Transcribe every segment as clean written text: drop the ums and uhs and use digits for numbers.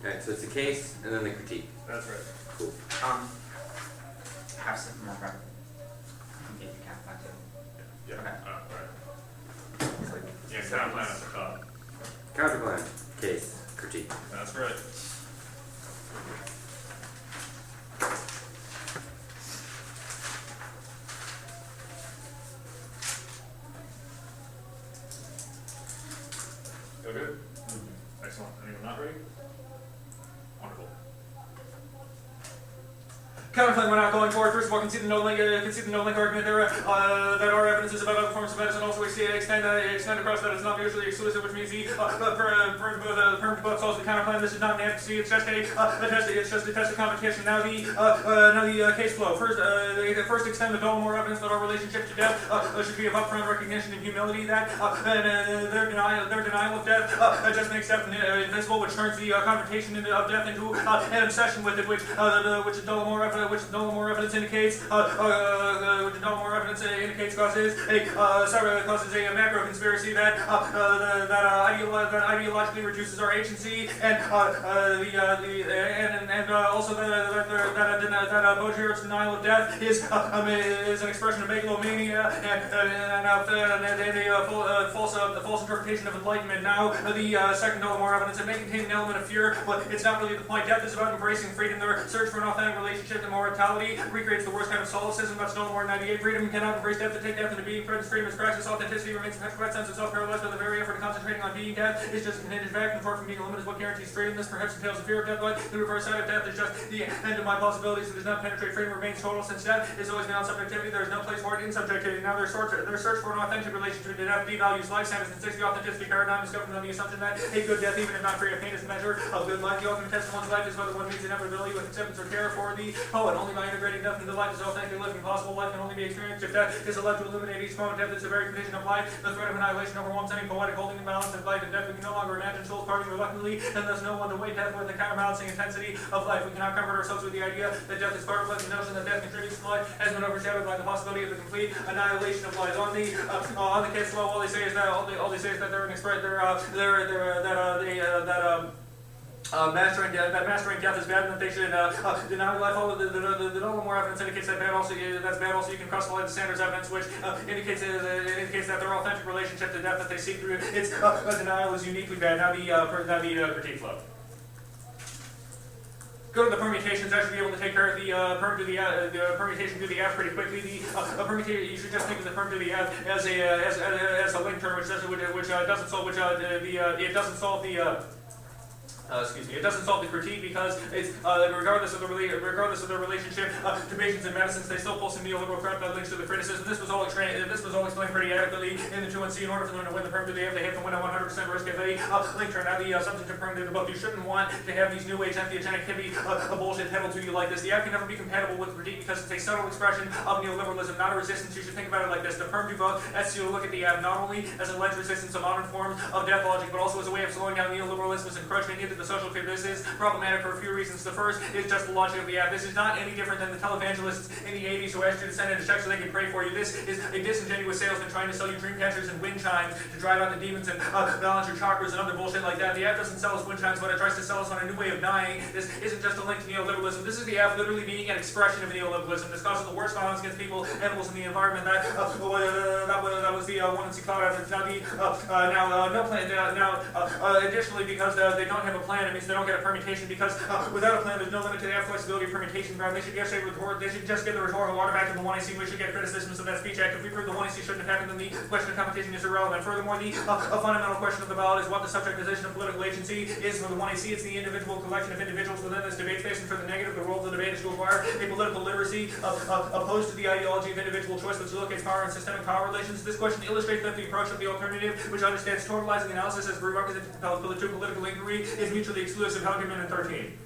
Alright, so it's the case and then the critique. That's right. Cool. Have some more prep. Get your cap back too. Yeah. Okay. Right. It's like Yeah, counterplan at the top. Counterplan, case, critique. That's right. Go good? Excellent. Anyone not ready? Wonderful. Counterclaim we're not going forward. First of all, concede the no link argument there, that our evidence is about other forms of medicine also extend across that it's not mutually exclusive, which means the permanent book solves the counterclaim. This is not an advocacy, it's just a test of competition. Now the case flow. First extend the Dollamore evidence that our relationship to death should be of upfront recognition and humility. That their denial of death just makes death invisible, which turns the confrontation of death into an obsession with it, which the Dollamore evidence indicates causes a macro conspiracy that ideologically reduces our agency, and also that Baudrillard's denial of death is an expression of megalomania and a false interpretation of enlightenment. Now the second Dollamore evidence, it may contain an element of fear, but it's not really the point. Death is about embracing freedom. Their search for an authentic relationship to mortality recreates the worst kind of solipsism. That's Dollamore 98. Freedom cannot embrace death to take death into being. Freedom is practice. Authenticity remains a petrified sense of self paralyzed by the very effort of concentrating on being dead. It's just a contingent fact, and far from being a limit is what guarantees freedom. This perhaps entails the fear of death, but the reverse side of death is just the end of my possibilities. It does not penetrate. Freedom remains total. Since death is always beyond subjectivity, there is no place for it in subjectivity. Now their search for an authentic relationship to death devalues life. Science and the authenticity paradigm is governed on the assumption that a good death, even if not free of pain, is a measure of good life. The ultimate test of one's life is whether one meets inevitability with acceptance or care. For the poet, only by integrating death into life is authentically living possible. Life can only be experienced if death is allowed to illuminate each moment. Death is the very condition of life. The threat of annihilation overwhelms any poetic holding the balance of life and death. We can no longer imagine souls parting reluctantly, and thus no one to weigh death with the counterbalancing intensity of life. We cannot comfort ourselves with the idea that death is part of life. The notion that death contributes to life has been overshadowed by the possibility of the complete annihilation of life. On the case flow, all they say is that they're an express mastering death is bad, and that they should deny life. All the Dollamore evidence indicates that that's bad. Also, you can cross the line to Sanders' evidence, which indicates that their authentic relationship to death that they seek through its denial is uniquely bad. Now the critique flow. Go to the permutations. I should be able to take care of the permutation to the F pretty quickly. The permutation, you should just think of the perm to the F as a link term, which doesn't solve it doesn't solve the critique, because it's regardless of the relationship to patients and medicines, they still pull some neoliberal crap that links to the criticism. This was all explained pretty adequately in the 2-1C. In order for them to win the perm to the F, they have to win a 100% risk of a link turn. Now the substantive perm to the book, you shouldn't want to have these new age entheogenic hippie bullshit peddled to you like this. The F can never be compatible with critique because it's a subtle expression of neoliberalism, not a resistance. You should think about it like this: the perm du book asks you to look at the F not only as an alleged resistance to modern forms of death logic, but also as a way of slowing down neoliberalism's encroachment into the social sphere. This is problematic for a few reasons. The first is just the logic of the F. This is not any different than the televangelists in the 80s who asked you to send in a check so they could pray for you. This is a disingenuous salesman trying to sell you dream catchers and wind chimes to drive out the demons and balance your chakras and other bullshit like that. The F doesn't sell us wind chimes, but it tries to sell us on a new way of dying. This isn't just a link to neoliberalism. This is the F literally being an expression of neoliberalism. This causes the worst violence against people, animals, and the environment. That was the 1-C cloud evidence. Additionally, because they don't have a plan, it means they don't get a permutation, because without a plan, there's no limit to the flexibility of permutation ground. They should just get the rhetorical artifact of the 1AC. We should get criticisms of that speech act. If we prove the 1AC shouldn't have happened, then the question of competition is irrelevant. Furthermore, the fundamental question of the ballot is what the subject position of political agency is for the 1AC. It's the individual collection of individuals within this debate space, and for the negative, the role of the debate is to acquire a political literacy opposed to the ideology of individual choice, which locates power and systemic power relations. This question illustrates that the approach of the alternative, which understands totalizing analysis as prerequisite to political inquiry, is mutually exclusive. Huggman and 13.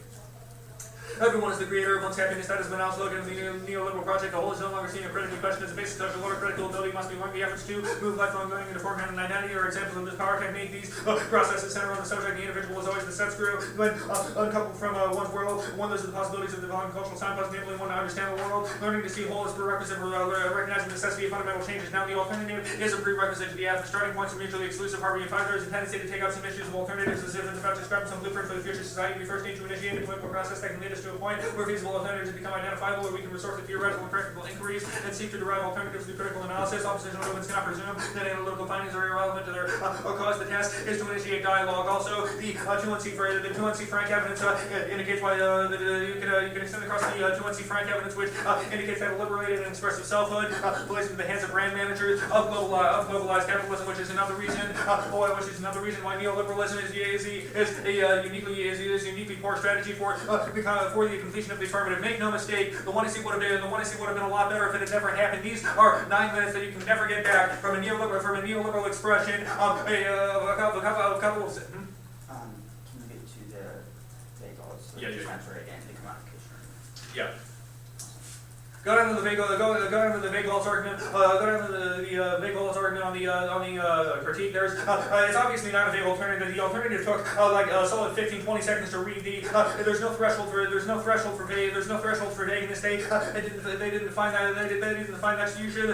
everyone is the creator of one's happiness. That has been outspoken in the neoliberal project. The whole is no longer seen or critically questioned as a basic social order. Critical ability must be learned. The efforts to move lifelong learning into form and identity are examples of this power technique. These processes center on the subject. The individual is always the set screw. When uncoupled from one's world, one loses the possibilities of developing cultural signposts, enabling one to understand the world. Learning to see whole is prerequisite for recognizing the necessity of fundamental changes. Now the alternative is a prerequisite to the ethics. Starting points are mutually exclusive. Harvey and Pfizer has a tendency to take up some issues of alternatives as if it's about describing some blueprint for the future society. We first need to initiate a political process that can lead us to a point where feasible alternatives become identifiable, where we can resort to theoretical and practical inquiries and seek to derive alternatives through critical analysis. Oppositional movements cannot presume that analytical findings are irrelevant to their cause. The task is to initiate dialogue. Also, the 2NC Frank evidence indicates why you can extend across the 2NC Frank evidence, which indicates that a liberated and expressive selfhood placed in the hands of brand managers of globalized capitalism, which is another reason why neoliberalism is uniquely poor strategy for the completion of the affirmative. Make no mistake, the one would have been a lot better if it had never happened. These are 9 minutes that you can never get back from a neoliberal expression of a couple of. Can you get to the vehicles? Yeah. Transfer again, the commodification. Yeah. Go down to the Vagos argument. Go down to the Vagos argument on the critique. It's obviously not a vague alternative. The alternative took like a solid 15-20 seconds to read the. There's no threshold for vague in this state. They didn't find that. They didn't define that. So you should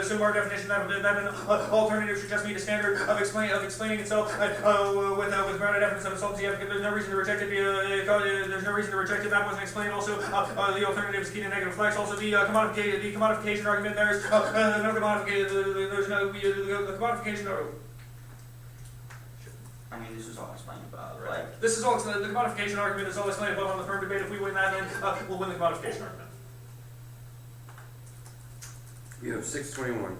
assume our definition that an alternative should just meet a standard of explaining itself with grounded evidence of insolvency. There's no reason to reject it. There's no reason to reject it. That wasn't explained. Also, the alternative is key to negative flex. Also, the commodification argument. There's no commodification. There's no the commodification. I mean, this is all explained above, right? This is all the commodification argument is all explained above on the firm debate. If we win that, then we'll win the commodification argument. We have 621.